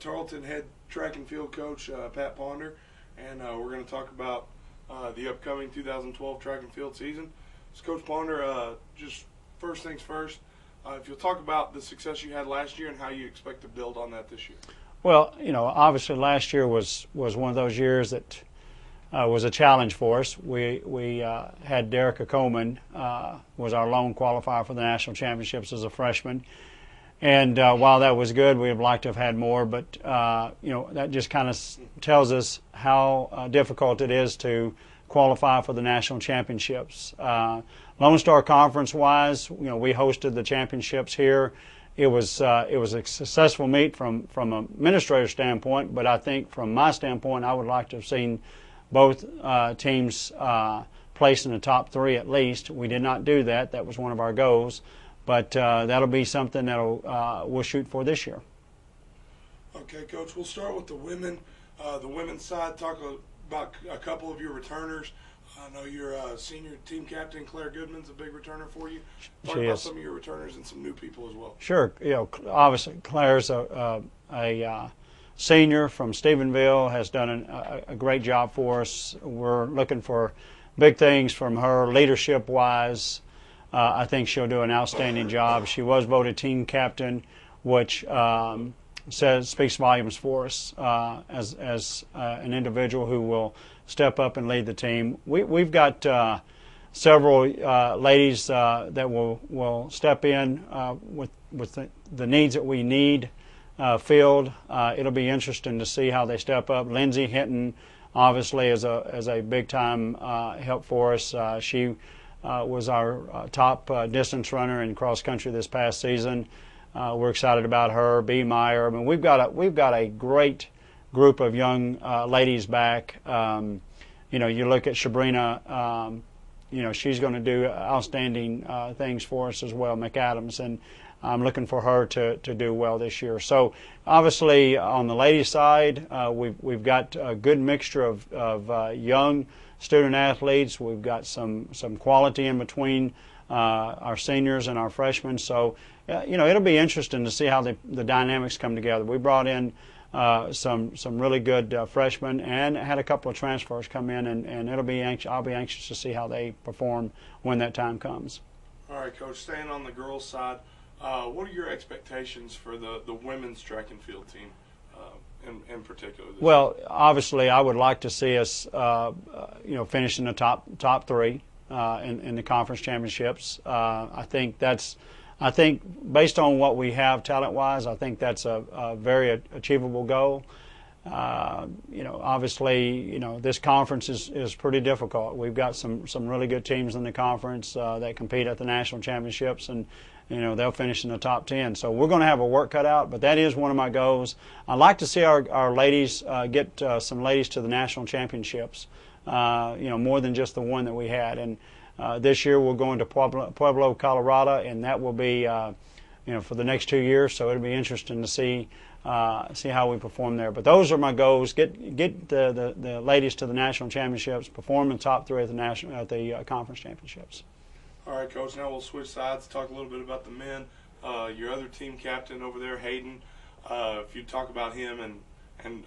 Tarleton head track and field coach Pat Ponder, and we're going to talk about the upcoming 2012 track and field season. So Coach Ponder, just first things first, if you'll talk about the success you had last year and how you expect to build on that this year. Well, obviously last year was one of those years that was a challenge for us. We had Derek Coleman was our lone qualifier for the national championships as a freshman. And while that was good, we would like to have had more, but that just kind of tells us how difficult it is to qualify for the national championships. Lone Star Conference-wise, we hosted the championships here. It was a successful meet from an administrator standpoint, but I think from my standpoint, I would like to have seen both teams place in the top three at least. We did not do that. That was one of our goals. But that'll be something that we'll shoot for this year. Okay, Coach. We'll start with the women. The women's side. Talk about a couple of your returners. I know your senior team captain Claire Goodman's a big returner for you. Talk about some of your returners and some new people as well. Sure. Obviously Claire's a senior from Stephenville, has done a great job for us. We're looking for big things from her leadership-wise. I think she'll do an outstanding job. She was voted team captain, which speaks volumes for us as an individual who will step up and lead the team. We've got several ladies that will step in with the needs that we need filled. It'll be interesting to see how they step up. Lindsay Hinton obviously is a big time help for us. She was our top distance runner in cross country this past season. We're excited about her. B. Meyer. I mean, we've got a great group of young ladies back. You look at Sabrina. She's going to do outstanding things for us as well, McAdams, and I'm looking for her to do well this year. So obviously on the ladies' side, we've got a good mixture of young student athletes. We've got some quality in between our seniors and our freshmen. So it'll be interesting to see how the dynamics come together. We brought in some really good freshmen and had a couple of transfers come in, and I'll be anxious to see how they perform when that time comes. All right, Coach. Staying on the girls' side, what are your expectations for the women's track and field team? In particular? Well, obviously, I would like to see us, finish in the top three in the conference championships. I think based on what we have talent-wise, I think that's a very achievable goal. Obviously, this conference is pretty difficult. We've got some really good teams in the conference that compete at the national championships, and they'll finish in the top 10. So we're going to have a work cut out, but that is one of my goals. I'd like to see our ladies get some ladies to the national championships, more than just the one that we had. And this year we're going to Pueblo, Colorado, and that will be, for the next 2 years. So it'll be interesting to see how we perform there. But those are my goals: get the ladies to the national championships, perform in the top three at the conference championships. All right, Coach, now we'll switch sides, talk a little bit about the men. Your other team captain over there, Hayden, if you talk about him and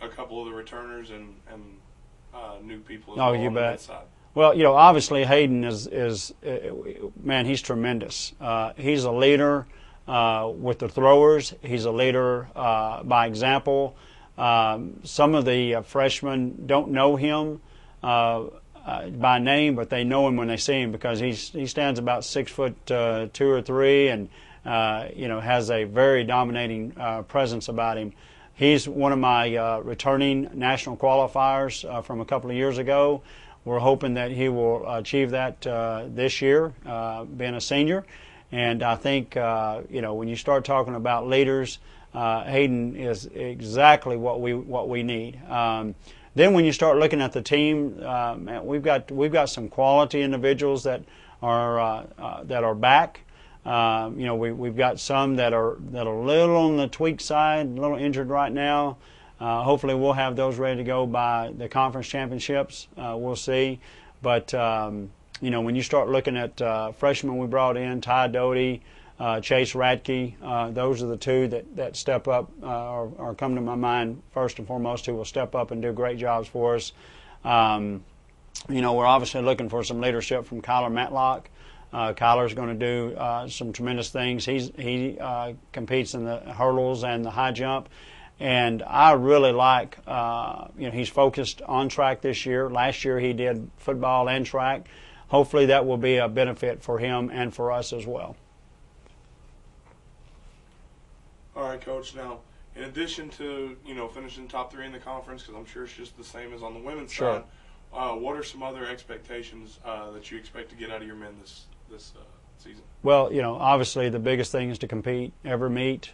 a couple of the returners and new people as well on that side. Well, obviously Hayden is man, he's tremendous. He's a leader with the throwers. He's a leader by example. Some of the freshmen don't know him by name, but they know him when they see him because he stands about 6'2" or 3", and has a very dominating presence about him. He's one of my returning national qualifiers from a couple of years ago. We're hoping that he will achieve that this year, being a senior. And I think when you start talking about leaders, Hayden is exactly what we need. Then when you start looking at the team, we've got some quality individuals that are back. We've got some that are a little on the tweak side, a little injured right now. Hopefully we'll have those ready to go by the conference championships. We'll see. But when you start looking at freshmen we brought in, Ty Doty, Chase Radke. Those are the two that step up or come to my mind first and foremost, who will step up and do great jobs for us. We're obviously looking for some leadership from Kyler Matlock. Kyler's going to do some tremendous things. He competes in the hurdles and the high jump, and I really like. He's focused on track this year. Last year he did football and track. Hopefully that will be a benefit for him and for us as well. All right, Coach. Now, in addition to finishing top 3 in the conference, because I'm sure it's just the same as on the women's sure. side, what are some other expectations that you expect to get out of your men this season? Well, obviously the biggest thing is to compete every meet,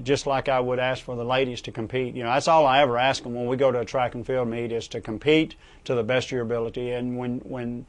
just like I would ask for the ladies to compete. That's all I ever ask them when we go to a track and field meet, is to compete to the best of your ability. And when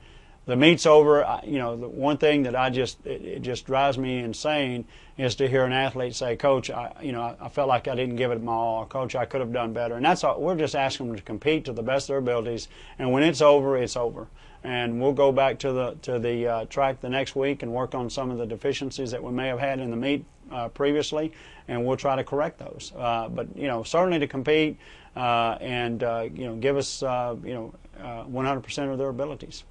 the meet's over, the one thing that it just drives me insane is to hear an athlete say, "Coach, I felt like I didn't give it my all. Coach, I could have done better." And that's all. We're just asking them to compete to the best of their abilities. And when it's over, it's over. And we'll go back to the track the next week and work on some of the deficiencies that we may have had in the meet previously, and we'll try to correct those. But certainly to compete and give us 100% of their abilities.